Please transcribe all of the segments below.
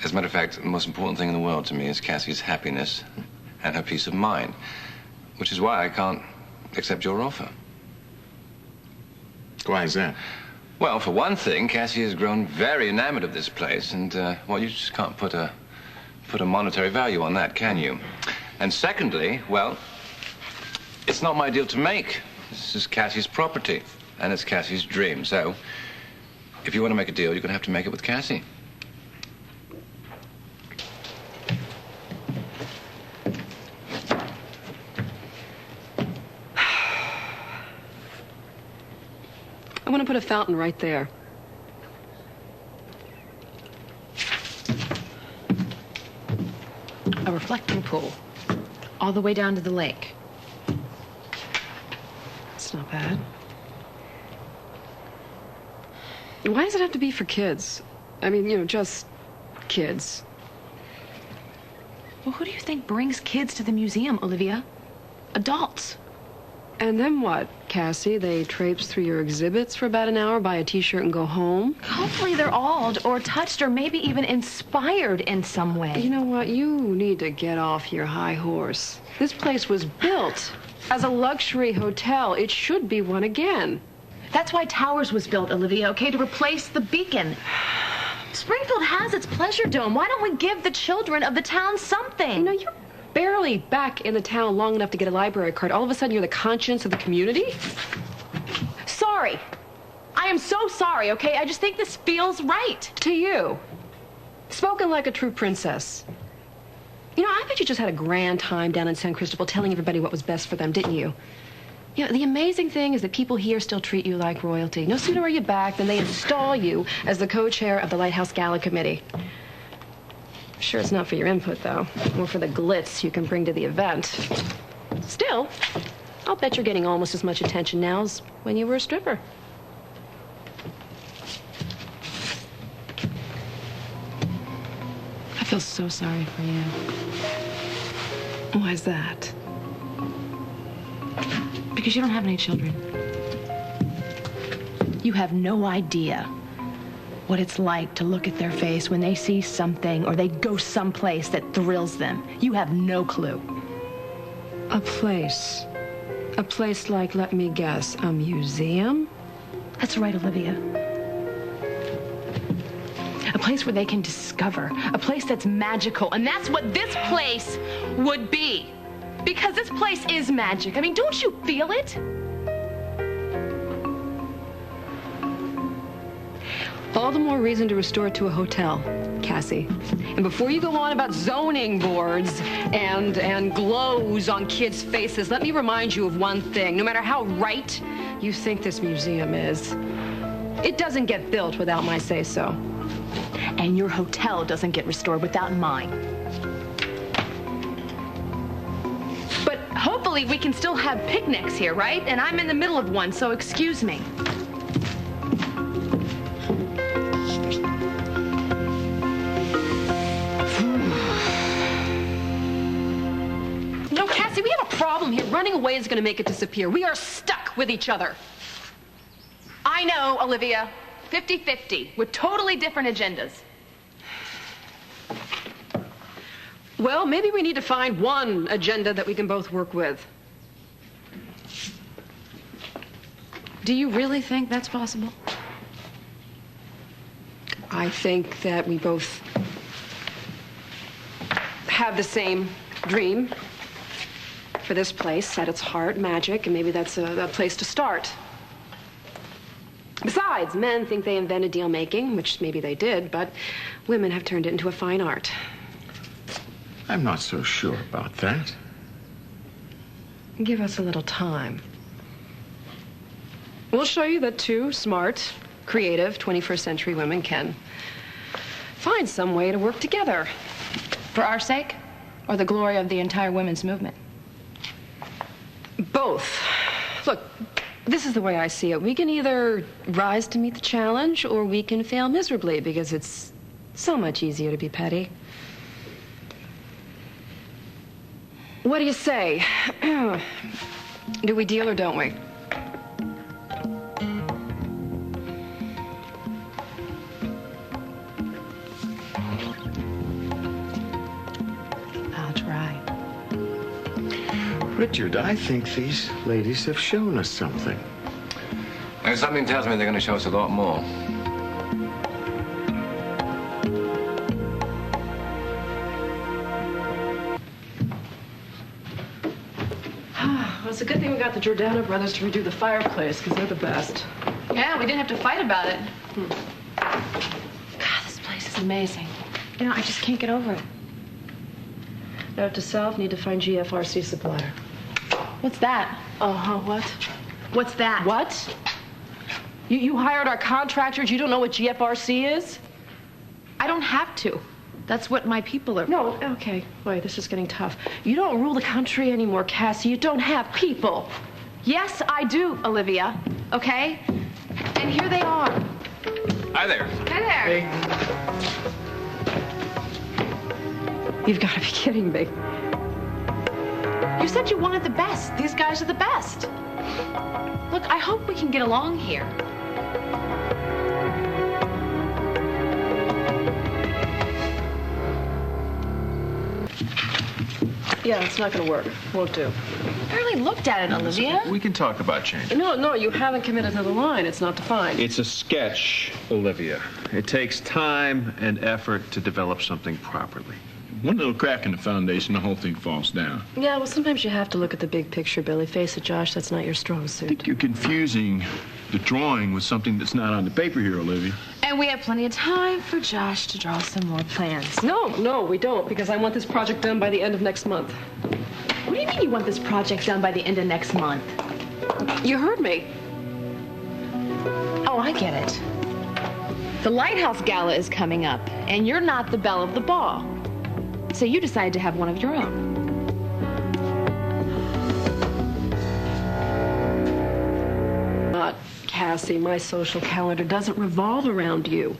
As a matter of fact, the most important thing in the world to me is Cassie's happiness and her peace of mind, which is why I can't accept your offer. Why is that? Well, for one thing, Cassie has grown very enamored of this place, and, well, you just can't put a monetary value on that, can you? And secondly, well, it's not my deal to make. This is Cassie's property, and it's Cassie's dream. So, if you want to make a deal, you're going to have to make it with Cassie. I want to put a fountain right there. A reflecting pool. All the way down to the lake. It's not bad. Why does it have to be for kids? I mean, you know, just kids. Well, who do you think brings kids to the museum, Olivia? Adults. And then what, Cassie? They traipse through your exhibits for about an hour, buy a T-shirt, and go home? Hopefully they're awed or touched or maybe even inspired in some way. You know what? You need to get off your high horse. This place was built as a luxury hotel. It should be one again. That's why Towers was built, Olivia, okay, to replace the Beacon. Springfield has its pleasure dome. Why don't we give the children of the town something? You know, you're barely back in the town long enough to get a library card. All of a sudden, you're the conscience of the community? Sorry. I am so sorry, okay? I just think this feels right. To you. Spoken like a true princess. You know, I bet you just had a grand time down in San Cristobal telling everybody what was best for them, didn't you? You know, the amazing thing is that people here still treat you like royalty. No sooner are you back than they install you as the co-chair of the Lighthouse Gala Committee. Sure, it's not for your input, though, or for the glitz you can bring to the event. Still, I'll bet you're getting almost as much attention now as when you were a stripper. I feel so sorry for you. Why is that? Because you don't have any children. You have no idea what it's like to look at their face when they see something or they go someplace that thrills them. You have no clue. A place. A place like, let me guess, a museum? That's right, Olivia. A place where they can discover. A place that's magical. And that's what this place would be. Because this place is magic. I mean, don't you feel it? All the more reason to restore it to a hotel, Cassie. And before you go on about zoning boards and glows on kids' faces, let me remind you of one thing. No matter how right you think this museum is, it doesn't get built without my say-so. And your hotel doesn't get restored without mine. But hopefully we can still have picnics here, right? And I'm in the middle of one, so excuse me. No, Cassie, we have a problem here. Running away is going to make it disappear. We are stuck with each other. I know, Olivia. 50-50, with totally different agendas. Well, maybe we need to find one agenda that we can both work with. Do you really think that's possible? I think that we both have the same dream for this place at its heart, magic, and maybe that's a place to start. Besides, men think they invented deal-making, which maybe they did, but women have turned it into a fine art. I'm not so sure about that. Give us a little time. We'll show you that two smart, creative, 21st century women can find some way to work together. For our sake, or the glory of the entire women's movement? Both. Look, this is the way I see it. We can either rise to meet the challenge, or we can fail miserably, because it's so much easier to be petty. What do you say? Do we deal or don't we? Richard, I think these ladies have shown us something. And something tells me they're going to show us a lot more. Well, it's a good thing we got the Giordano brothers to redo the fireplace, because they're the best. Yeah, we didn't have to fight about it. God, this place is amazing. You know, I just can't get over it. Note to self, need to find GFRC supplier. What's that? What? What's that? What? You hired our contractors, you don't know what GFRC is? I don't have to. That's what my people are. No, okay. Wait, this is getting tough. You don't rule the country anymore, Cassie. You don't have people. Yes, I do, Olivia. Okay? And here they are. Hi there. Hi there. Hey. You've got to be kidding me. You said you wanted the best. These guys are the best. Look, I hope we can get along here. Yeah, it's not going to work. Won't do. Barely looked at it, Olivia. We can talk about change. No, you haven't committed to the line. It's not defined. It's a sketch, Olivia. It takes time and effort to develop something properly. One little crack in the foundation, the whole thing falls down. Yeah, well, sometimes you have to look at the big picture, Billy. Face it, Josh, that's not your strong I suit. think you're confusing the drawing with something that's not on the paper here, Olivia. And we have plenty of time for Josh to draw some more plans. No, we don't, because I want this project done by the end of next month. What do you mean you want this project done by the end of next month? You heard me. Oh, I get it. The Lighthouse Gala is coming up, and you're not the belle of the ball. So you decided to have one of your own. Not Cassie. My social calendar doesn't revolve around you.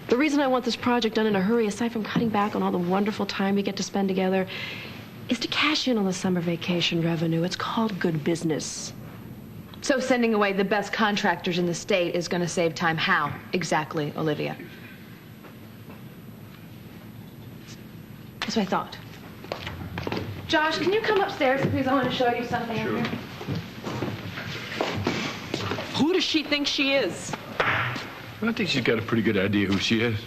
The reason I want this project done in a hurry, aside from cutting back on all the wonderful time we get to spend together, is to cash in on the summer vacation revenue. It's called good business. So sending away the best contractors in the state is going to save time how exactly, Olivia? That's what I thought. Josh, can you come upstairs, please? I want to show you something. Sure. Who does she think she is? I think she's got a pretty good idea who she is.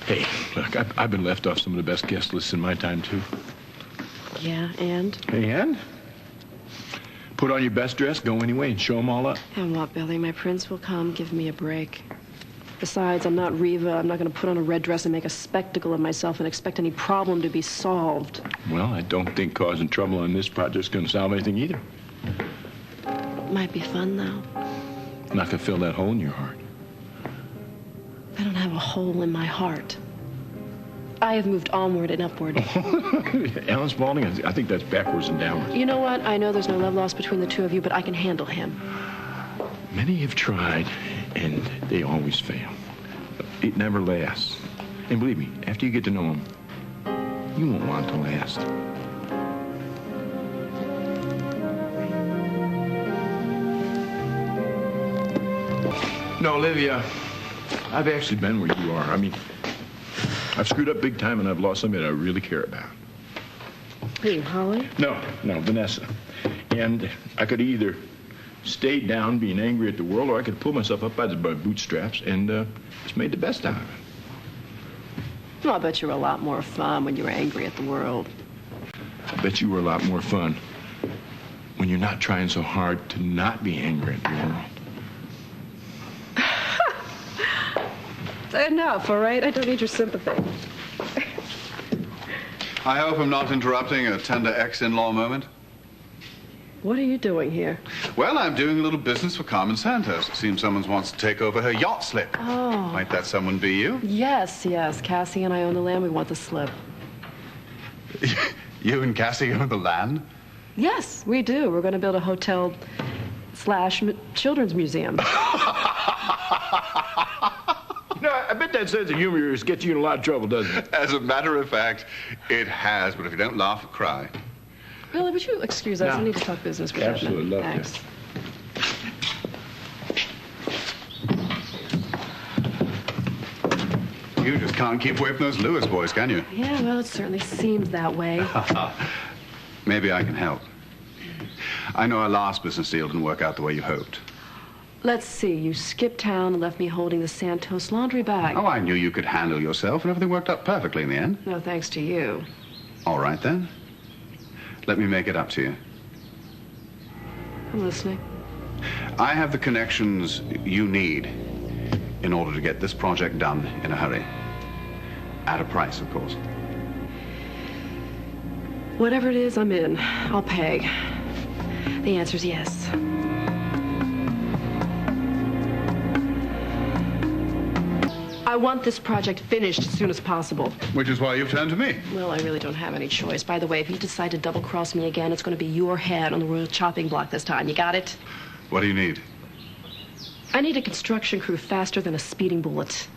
Hey, look, I've been left off some of the best guest lists in my time, too. Yeah, and? And? Put on your best dress, go anyway, and show them all up. And what, Billy? My prince will come. Give me a break. Besides, I'm not Reva. I'm not going to put on a red dress and make a spectacle of myself and expect any problem to be solved. Well, I don't think causing trouble on this project's going to solve anything either. Might be fun, though. Not going to fill that hole in your heart. I don't have a hole in my heart. I have moved onward and upward. Alan Spaulding, I think that's backwards and downwards. You know what? I know there's no love lost between the two of you, but I can handle him. Many have tried, and they always fail. It never lasts. And believe me, after you get to know him, you won't want it to last. No, Olivia, I've actually been where you are. I mean, I've screwed up big time, and I've lost somebody I really care about. Who, Holly? No, Vanessa. And I could either stay down being angry at the world, or I could pull myself up by the bootstraps and just made the best out of it. Well, I bet you were a lot more fun when you were angry at the world. I bet you were a lot more fun when you're not trying so hard to not be angry at the world. Enough, all right? I don't need your sympathy. I hope I'm not interrupting a tender ex-in-law moment. What are you doing here? Well, I'm doing a little business for Carmen Santos. It seems someone wants to take over her yacht slip. Oh. Might that someone be you? Yes. Cassie and I own the land. We want the slip. You and Cassie own the land? Yes, we do. We're going to build a hotel/children's museum. No, I bet that sense of humor gets you in a lot of trouble, doesn't it? As a matter of fact, it has, but if you don't laugh or cry. Billy, would you excuse us? No. I need to talk business with Absolutely, love Thanks. You just can't keep away from those Lewis boys, can you? Yeah, well, it certainly seems that way. Maybe I can help. I know our last business deal didn't work out the way you hoped. Let's see. You skipped town and left me holding the Santos laundry bag. Oh, I knew you could handle yourself, and everything worked out perfectly in the end. No thanks to you. All right, then. Let me make it up to you. I'm listening. I have the connections you need in order to get this project done in a hurry. At a price, of course. Whatever it is, I'm in. I'll pay. The answer's yes. I want this project finished as soon as possible. Which is why you've turned to me. Well, I really don't have any choice. By the way, if you decide to double-cross me again, it's going to be your head on the royal chopping block this time. You got it? What do you need? I need a construction crew faster than a speeding bullet.